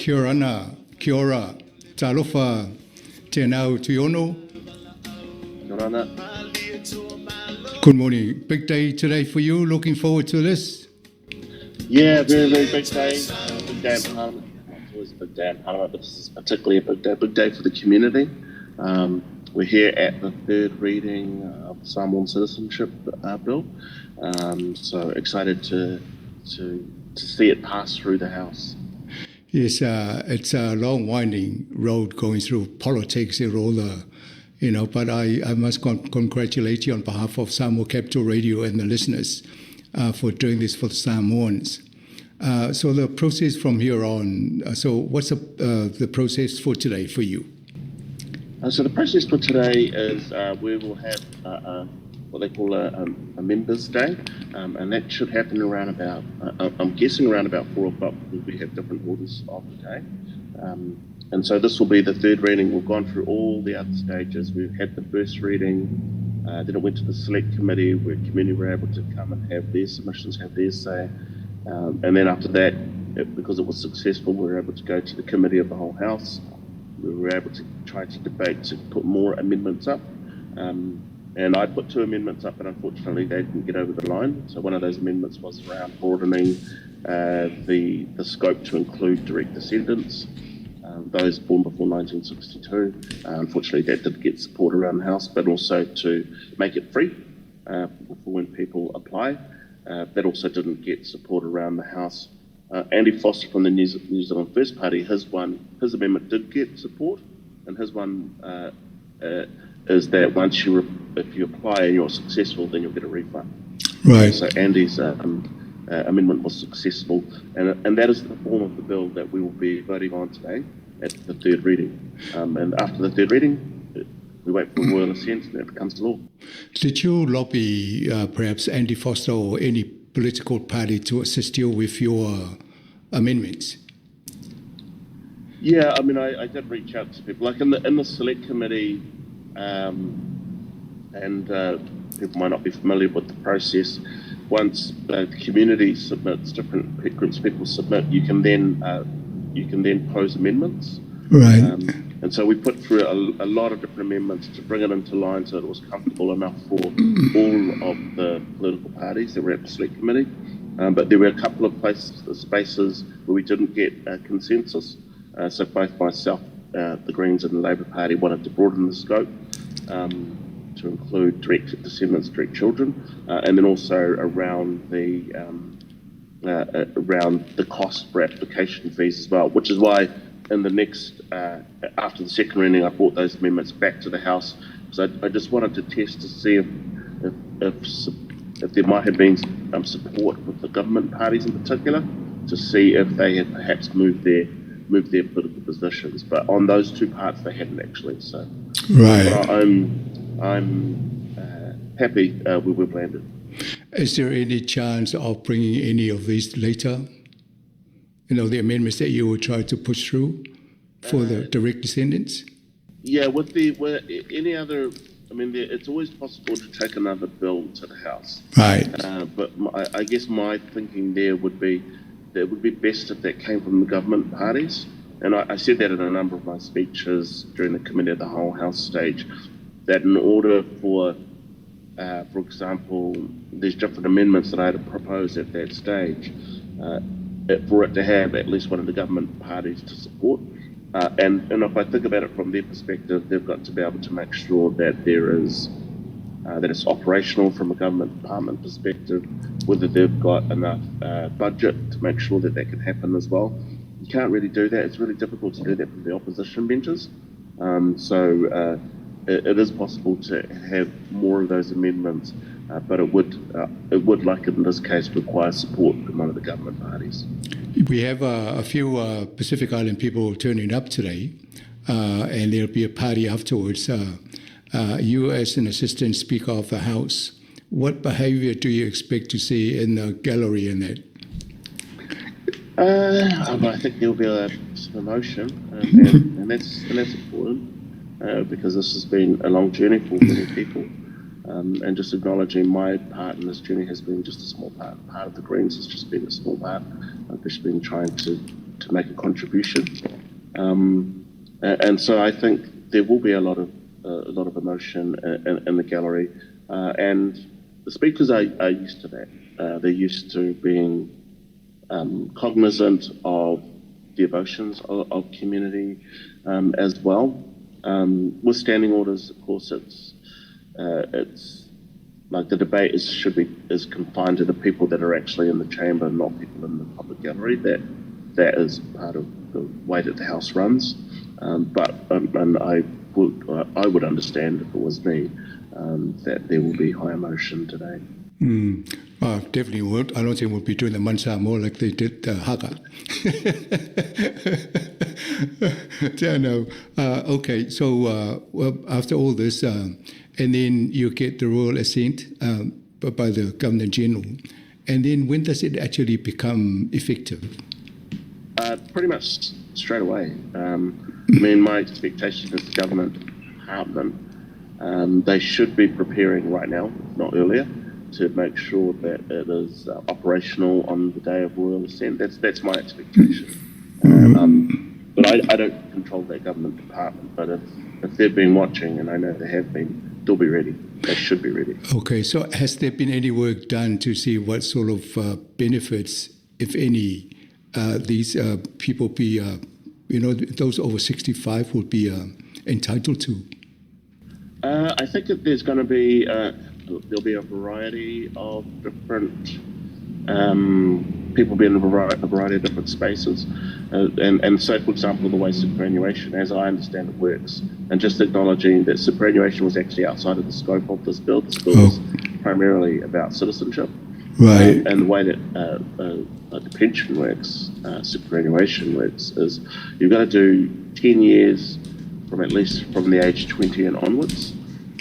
Kia ora, kia ora, talofa, Teanau, Tuiono. Good morning. Big day today for you. Looking forward to this. Yeah, very, very big day. Big day in Parliament. It's always a big day in Parliament, but this is particularly a big day for the community. We're here at the third reading of the Samoan Citizenship Bill. So excited to see it pass through the House. Yes, it's a long, winding road going through politics and all the, but I must congratulate you on behalf of Samoa Capital Radio and the listeners for doing this for the Samoans. So the process from here on, so what's the process for today for you? So the process for today is we will have what they call a Members' Day, and that should happen around about, I'm guessing around about 4 o'clock, because we have different orders of the day. And so this will be the third reading. We've gone through all the other stages. We've had the first reading, then it went to the select committee where community were able to come and have their submissions, have their say. And then after that, because it was successful, we were able to go to the committee of the whole House. We were able to try to debate to put more amendments up. And I put 2 amendments up, but unfortunately they didn't get over the line. So one of those amendments was around broadening the scope to include direct descendants, those born before 1962. Unfortunately, that did get support around the House, but also to make it free for when people apply. That also didn't get support around the House. Andy Foster from the New Zealand First Party, his amendment did get support, and his one is that if you apply and you're successful, then you'll get a refund. Right. So Andy's amendment was successful, and that is the form of the bill that we will be voting on today at the third reading. And after the third reading, we wait for royal assent, and it becomes law. Did you lobby perhaps Andy Foster or any political party to assist you with your amendments? Yeah, I mean, I did reach out to people, like in the select committee, and people might not be familiar with the process. Once the community submits, different groups of people submit, you can then pose amendments. Right. And so we put through a lot of different amendments to bring it into line so it was comfortable enough for all of the political parties that were at the select committee. But there were a couple of spaces where we didn't get consensus. So both myself, the Greens and the Labour Party wanted to broaden the scope to include direct descendants, direct children, and then also around the cost for application fees as well, which is why in the next, after the second reading, I brought those amendments back to the House, because I just wanted to test to see if there might have been support with the government parties in particular, to see if they had perhaps moved their political positions. But on those 2 parts, they hadn't actually. So, right. But I'm happy we were landed. Is there any chance of bringing any of these later? The amendments that you will try to push through for the direct descendants? Yeah, with any other, I mean, it's always possible to take another bill to the House. Right. But I guess my thinking there would be that it would be best if that came from the government parties. And I said that in a number of my speeches during the Committee of the Whole House stage, that in order for example, there's different amendments that I had proposed at that stage, for it to have at least one of the government parties to support. And if I think about it from their perspective, they've got to be able to make sure that that it's operational from a government department perspective, whether they've got enough budget to make sure that can happen as well. You can't really do that. It's really difficult to do that from the opposition benches. So it is possible to have more of those amendments, but it would, like in this case, require support from one of the government parties. We have a few Pacific Island people turning up today, and there'll be a party afterwards. You, as an Assistant Speaker of the House, what behaviour do you expect to see in the gallery in that? I think there'll be some emotion, and that's important, because this has been a long journey for many people. And just acknowledging my part in this journey has been just a small part. Part of the Greens has just been a small part. I've just been trying to make a contribution. And so I think there will be a lot of emotion in the gallery, and the speakers are used to that. They're used to being cognizant of the emotions of community as well. With standing orders, of course, it's like the debate is confined to the people that are actually in the chamber, not people in the public gallery. That is part of the way that the House runs. But I would understand if it was me that there will be high emotion today. Definitely would. I don't think we'll be doing the Sāmoa like they did the Haka. Teanau. Okay, so after all this, and then you get the royal assent by the Governor General, and then when does it actually become effective? Pretty much straight away. I mean, my expectation is the government department, they should be preparing right now, if not earlier, to make sure that it is operational on the day of royal assent. That's my expectation. But I don't control that government department. But if they've been watching, and I know they have been, they'll be ready. They should be ready. Okay, so has there been any work done to see what sort of benefits, if any, these people be, those over 65 would be entitled to? I think that there's going to be there'll be a variety of different people be in a variety of different spaces, and so, for example, the way superannuation, as I understand it, works, and just acknowledging that superannuation was actually outside of the scope of this bill. This bill was primarily about citizenship, right? And the way that the pension works, superannuation works, is you've got to do 10 years from at least from the age 20 and onwards.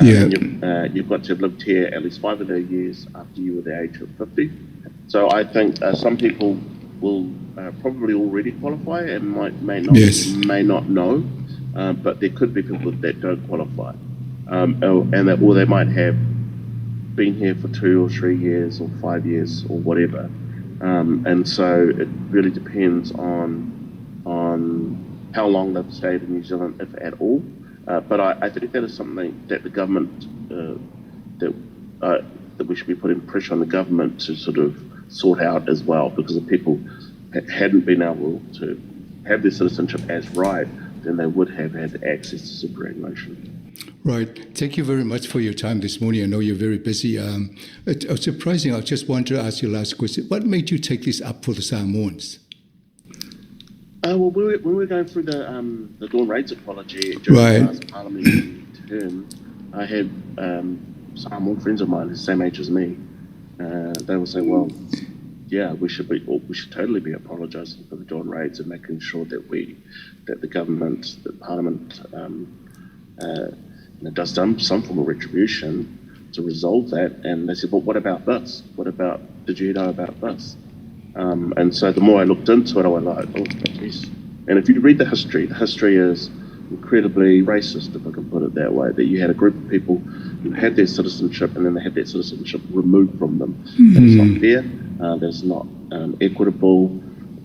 And you've got to have lived here at least 5 of those years after you were the age of 50. So I think some people will probably already qualify and may not know, but there could be people that don't qualify, or they might have been here for 2 or 3 years or 5 years or whatever, and so it really depends on how long they've stayed in New Zealand, if at all. But I think that is something that the government that we should be putting pressure on the government to sort of sort out as well, because if people hadn't been able to have their citizenship as right, then they would have had access to superannuation. Right. Thank you very much for your time this morning. I know you're very busy. It's surprising. I just want to ask you last question. What made you take this up for the Samoans? Well, when we were going through the Dawn Raids apology during the last parliamentary term, I had Samoan friends of mine, the same age as me. They would say, "Well, yeah, we should totally be apologising for the Dawn Raids and making sure that the government, the Parliament, does some form of retribution to resolve that." And they said, "Well, what about this? Did you know about this?" And so the more I looked into it, I was like, "Oh, geez." And if you read the history is incredibly racist, if I can put it that way, that you had a group of people who had their citizenship and then they had their citizenship removed from them. And it's not fair, that's not equitable.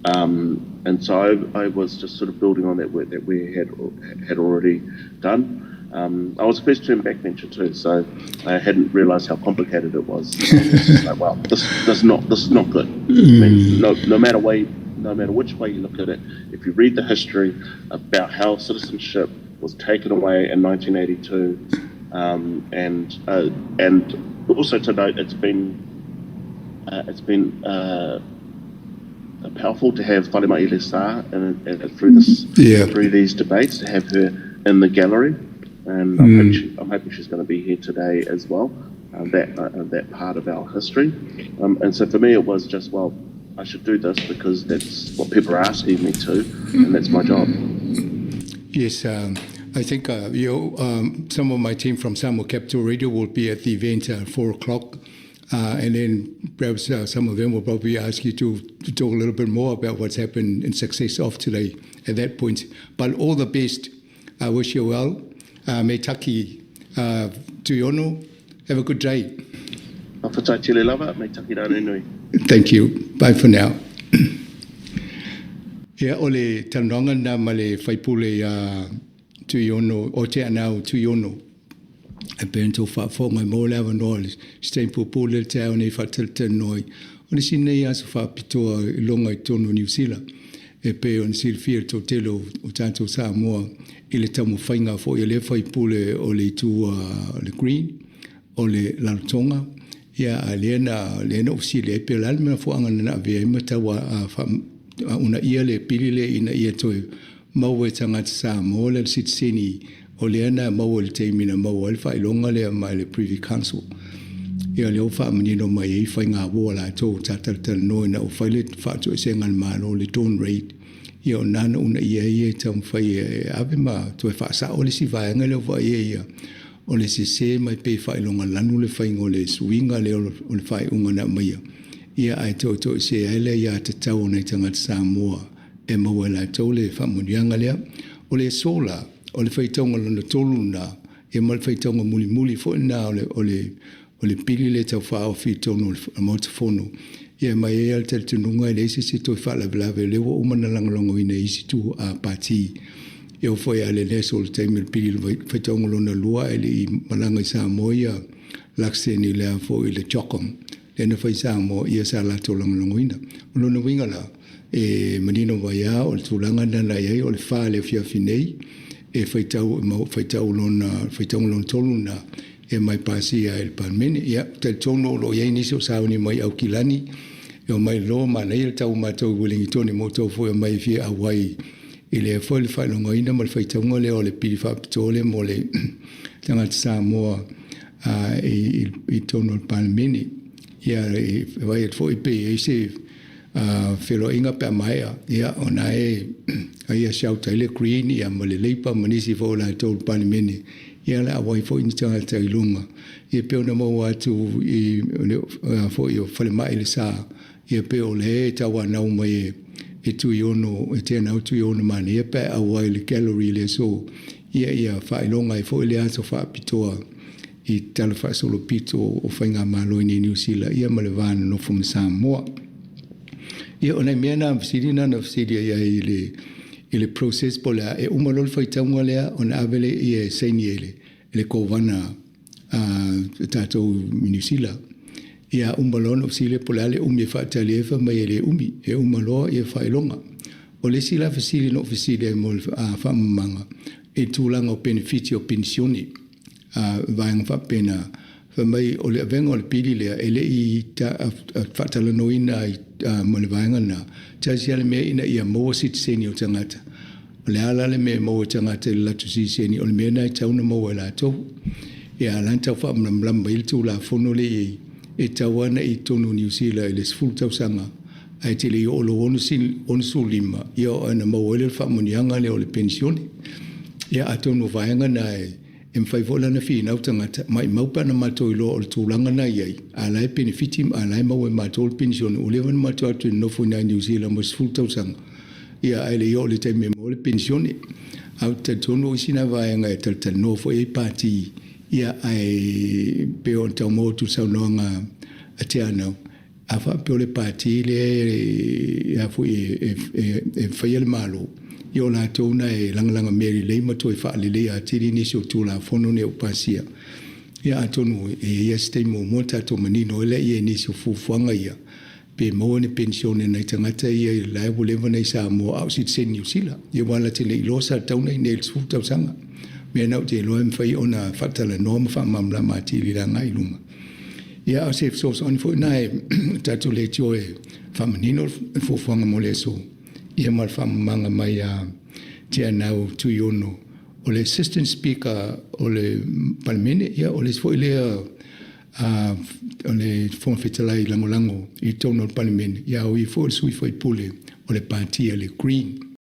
And so I was just sort of building on that work that we had already done. I was a first-term backbencher too, so I hadn't realised how complicated it was. It's just like, wow, this is not good. I mean, no matter which way you look at it, if you read the history about how citizenship was taken away in 1982, and also to note, it's been powerful to have Whare Maile Sā through these debates, to have her in the gallery. And I'm hoping she's going to be here today as well, that part of our history. And so for me, it was just, well, I should do this because that's what people are asking me to, and that's my job. Yes, I think some of my team from Sāmoa Capital Radio will be at the event at 4 o'clock. And then perhaps some of them will probably ask you to talk a little bit more about what's happened in success of today at that point. But all the best. I wish you well. Me taki Tuiono. Have a good day. Thank Thank you. Bye for now. Ia o le tanonga na ma le whaipule a Tuiono, o Teanau Tuiono. E pēnto whaafonga mo le awa noa le steipu pule te au nei whatalta noi. O le sinei aso whaapitoa I longa I tono New Zealand. E pe on silfir to telo o tātou Sāmoa I le tamu whainga fo I le whaipule o le tua le green, o le lalotonga. Ia a leena ofisile e pe lalmena fo angana na avea ima tawa a una ia le pilile ina ia toi maua tangata Sāmoa le Citizenship o leana maua le teimina maua le whailonga le mai le Privy Council. Ia leo whaamanino mai e whainga awoa la tō tātala noi na o whaile whaatua sengan mālo le dawn raid. Ia o nana una ia tamu whai e ave ma toi whaasa o le si vaenga leo whai ia. O le se mai pe whailonga lanu le whainga o le suinga leo o le whai unga na mai. Ia ai tō se ele ia te tau nei tangata Sāmoa e maua la tō le whamunianga lea. O le sola, o le whaitonga lana tolu na, e ma le whaitonga muli fo na o le pili le tau whao fi tono o mauta fono. Ia mai e al tali tununga e le isi se toi whaalavelave lewa umana langalongo ina isi tu a pati. Ia o whai ale leso o le taimi le pili le whaitonga lana lua e le I malanga I Sāmoa ia lakseni lea fo I le chokong. Lena whai Sāmoa ia sa lato langalongo ina. O lona winga la, e manino waya o le tūlanga nana iai o le wha le whiawhinei e whaitau lona tolu na e mai pasi a el palmene ia te tono lo iai nisi o sauni mai au kilani e o mai lo mana ia tau mātou wilingi toni motou fo e mai fia awai I le fo le whailonga ina ma le whaitaunga le o le pili whapitole mo le tangata Sāmoa I tono le palmene ia e vai e fo I pe e se whelo inga pe maia ia ona e ia shauta ile green ia ma le leipa manisi fo la tolu palmene ia la awai fo ini tangata I lunga ia pe ona mau atu fo I o whale mai le sā ia pe o le e tawa nau mai e Tuiono e Teanau Tuiono mani ia pe awai le gallery le so ia whailonga I fo ile ato whaapitoa I tala whaasolo pito o whainga malo I New Zealand ia ma le vāna no from Sāmoa. Ia ona mea na mfisiri na mfisiri ia I le process po lea e umalol whaitaunga lea ona avele I e seini ele kovana tātou New Zealand. Ia umalon ofisile po lea le umi e whaatali e mai e le umi e umaloa I e whailonga. O le sila fasili no ofisile e mo whamamanga e tūlanga o benefiti o pensioni vaenga whapena mai o le avenga o le pili lea ele I whatalanoina mo le vaenga na tasi ale mea ina ia moa sitiseni o tangata. O le ala le mea moa tangata I latu sitiseni o le mea na I tauna moa la tau. Ia alanta whaamlamlamba ili tu la fono le e tawana I tono New Zealand I le sfulu tau sanga. Ai te le I olo onu sulima. Ia o ana moa ele whaamonianga le o le pensioni. Ia atono vaenga na e mwhaivola na whina tangata mai maupana mātou I loa o le tūlanga na iai. Alai benefiti, alai mau e mātou le pensioni. O lewan mātou atu I nofo na New Zealand mas fultausanga. Ia aile I o le taime mo le pensioni. Au te tono isina vaenga e tal nofo e pāti. Ia ai peo tau mo tu saunoanga a Teanau. A wha peo le pāti le a fu e whaiale malo. Ia o la tōna e langalanga meri leima toi whaalele a tiri nisi o tūla whono ne o pasia. Ia atonu e ia stei mo mo tato manino ele ia nisi o fufuanga ia. Pe mo ne pensione nei tangata ia I lai wolewa nei Sāmoa au Citizenship New Zealand. Ia wala te le ilosa tauna I nei sfutau sanga. Mea nau te loa mwhai ona whatala noa mwhamamla ma tiri la ngai lunga. Ia au se fsos oni fo na e tato le tio e whamanino fufuanga mo le so. Ia mal whamanga mai a Teanau Tuiono. O le assistant speaker o le palmene, ia o le sfoi lea o le whomawhetalai langolango I tono o palmene. Ia o I fo le sui fo I pule o le pātia le green.